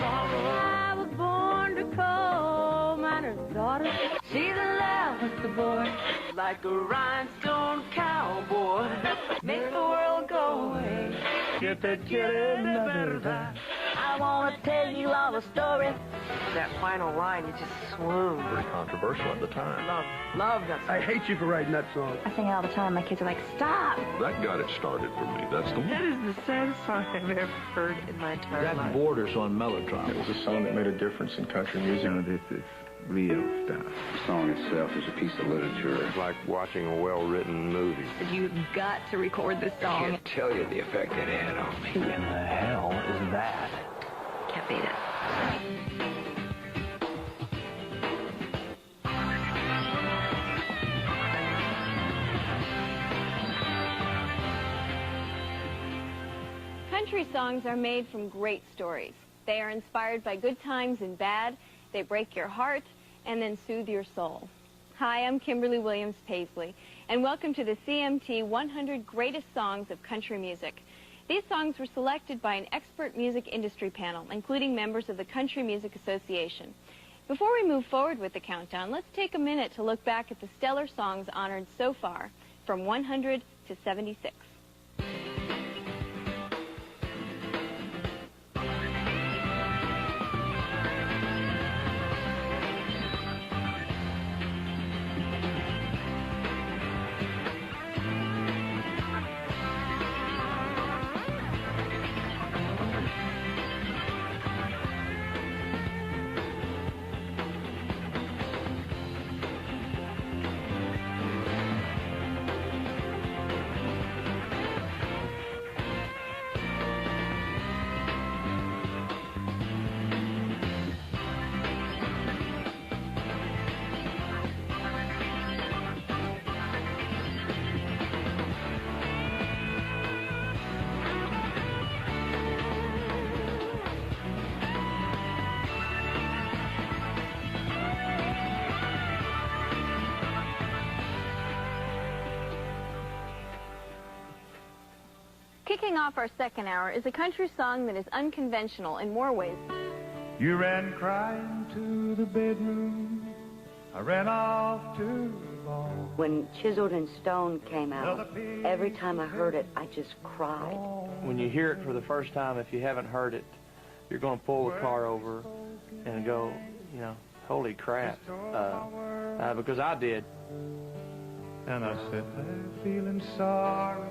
I was born to coal miner's daughter. She's in love with the boy, like a rhinestone cowboy. Make the world go away. Get that kid never die. I wanna tell you all the story. That final line, you just swoon. Pretty controversial at the time. Love that song. I hate you for writing that song. I sing it all the time. My kids are like, stop. That got it started for me. That's the one. That is the saddest song I've ever heard in my entire life. That borders on melodrama. It was a song that made a difference in country music. You know, this is real stuff. The song itself is a piece of literature. It's like watching a well-written movie. You've got to record this I song. can't tell you the effect it had on me. Who in the hell is that? Can't beat it. Country songs are made from great stories. They are inspired by good times and bad. They break your heart and then soothe your soul. Hi, I'm Kimberly Williams Paisley, and welcome to the CMT 100 Greatest Songs of Country Music. These songs were selected by an expert music industry panel, including members of the Country Music Association. Before we move forward with the countdown, let's take a minute to look back at the stellar songs honored so far, from 100 to 76. Kicking off our second hour is a country song that is unconventional in more ways. You ran crying to the bedroom. I ran off to the bar. When Chiseled in Stone came out, every time I heard it, I just cried. When you hear it for the first time, if you haven't heard it, you're going to pull the car over and go, you know, holy crap, because I did. And I said, I'm feeling sorry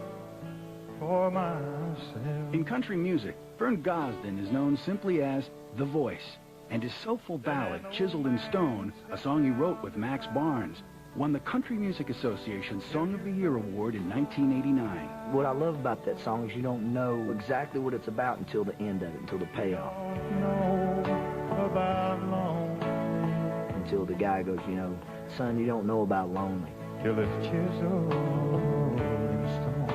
for myself. In country music, Vern Gosdin is known simply as The Voice, and his soulful ballad, Chiseled in Stone, a song he wrote with Max Barnes, won the Country Music Association's Song of the Year Award in 1989. What I love about that song is you don't know exactly what it's about until the end of it, until the payoff. Until the guy goes, you know, son, you don't know about lonely. Till it's chiseled in stone.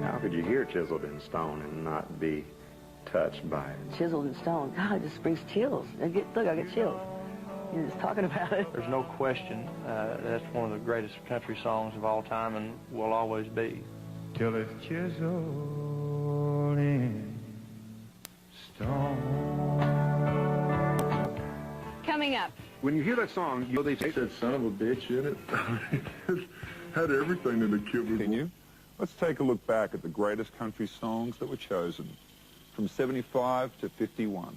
How could you hear Chiseled in Stone and not be touched by it? Chiseled in Stone, God, it just brings chills. Look, I get chills. You're just talking about it. There's no question that's one of the greatest country songs of all time and will always be. Till it's chiseled in stone. Coming up. When you hear that song, you know they take that son of a bitch in it. It had everything that a kid would Continue. Let's take a look back at the greatest country songs that were chosen from 75 to 51.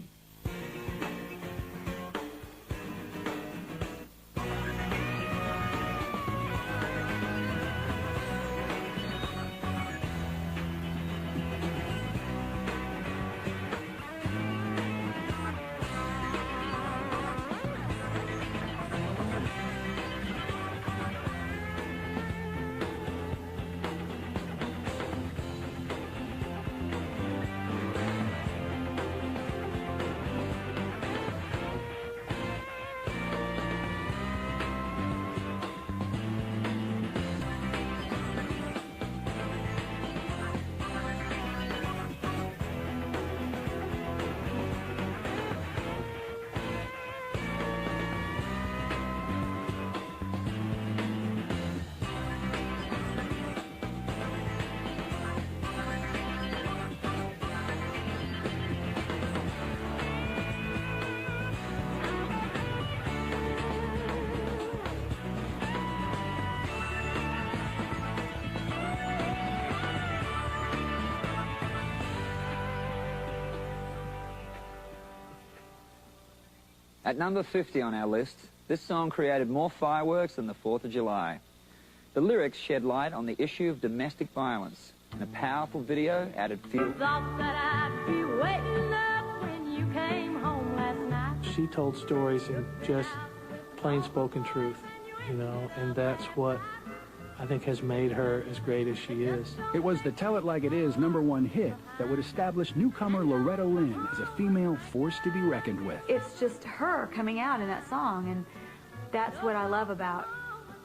At number 50 on our list, this song created more fireworks than the 4th of July. The lyrics shed light on the issue of domestic violence, and a powerful video added fuel. Thought that I'd be waiting up when you came home last night. She told stories in just plain-spoken truth, you know, and that's what I think has made her as great as she is. It was the Tell It Like It Is #1 hit that would establish newcomer Loretta Lynn as a female force to be reckoned with. It's just her coming out in that song, and that's what I love about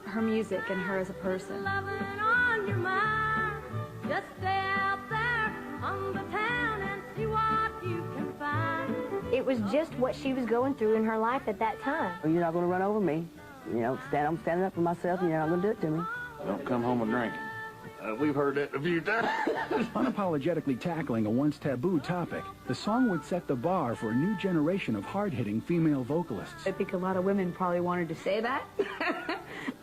her music and her as a person. On your mind, just stay out there on the town and see what you can find. It was just what she was going through in her life at that time. Well, you're not going to run over me. You know, I'm standing up for myself, and you're not going to do it to me. Don't come home and drink. We've heard that a few times. Unapologetically tackling a once taboo topic, the song would set the bar for a new generation of hard-hitting female vocalists. I think a lot of women probably wanted to say that,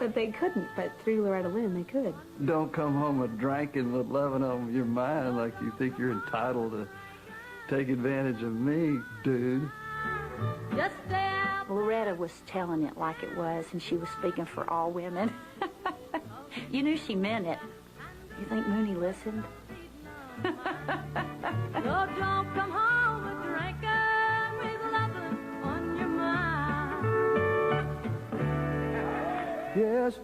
but they couldn't. But through Loretta Lynn, they could. Don't come home a drinking with loving on your mind like you think you're entitled to take advantage of me, dude. Just stay out. Loretta was telling it like it was, and she was speaking for all women. You knew she meant it. You think Mooney listened? No, don't come home a drinking with loving on your mind. Yes.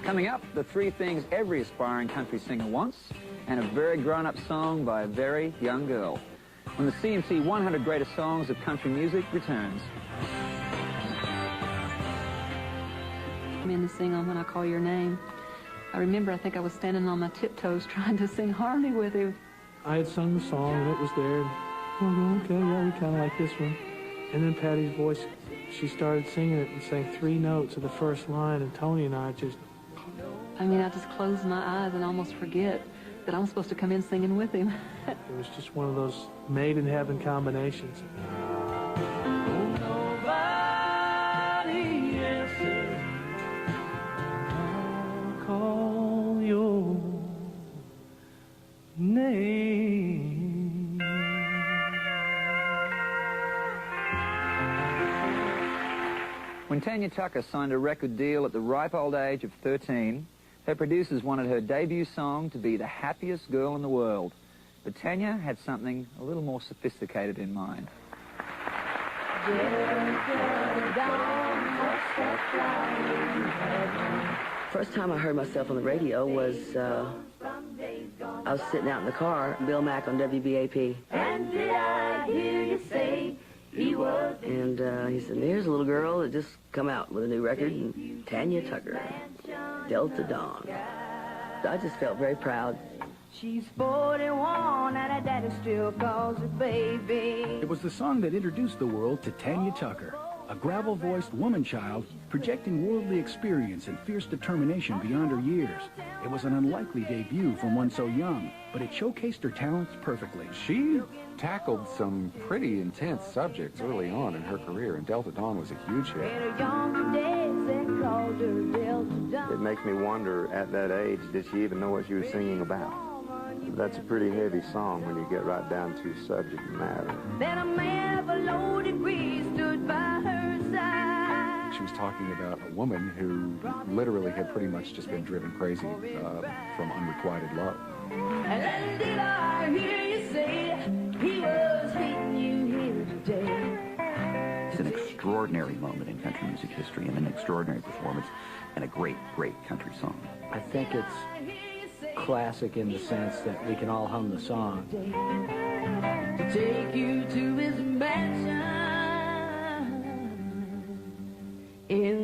Coming up, the 3 things every aspiring country singer wants, and a very grown-up song by a very young girl. When the CMT 100 Greatest Songs of Country Music returns. I'm in to sing on When I Call Your Name. I remember, I think I was standing on my tiptoes trying to sing harmony with him. I had sung the song, and it was there. Oh, okay, yeah, we kind of like this one. And then Patty's voice, she started singing it and sang 3 notes of the first line, and Tony and I just... I mean, I just close my eyes and almost forget that I'm supposed to come in singing with him. It was just one of those made-in-heaven combinations. Nobody answered. Call your name. When Tanya Tucker signed a record deal at the ripe old age of 13, her producers wanted her debut song to be the happiest girl in the world. But Tanya had something a little more sophisticated in mind. First time I heard myself on the radio was, I was sitting out in the car, Bill Mack on WBAP. And did I hear you say he was? And he said, here's a little girl that just come out with a new record, and Tanya Tucker, Delta Dawn. I just felt very proud. She's 41 and her daddy still calls her baby. It was the song that introduced the world to Tanya Tucker, a gravel-voiced woman-child projecting worldly experience and fierce determination beyond her years. It was an unlikely debut from one so young, but it showcased her talents perfectly. She tackled some pretty intense subjects early on in her career, and Delta Dawn was a huge hit. It makes me wonder, at that age, did she even know what she was singing about? That's a pretty heavy song when you get right down to subject matter. Then a man of a low degree stood by her side. She was talking about a woman who literally had pretty much just been driven crazy from unrequited love. And did I hear you say he was hitting you here today? It's an extraordinary moment in country music history and an extraordinary performance and a great, great country song. I think it's classic in the sense that we can all hum the song. To take you to his mansion in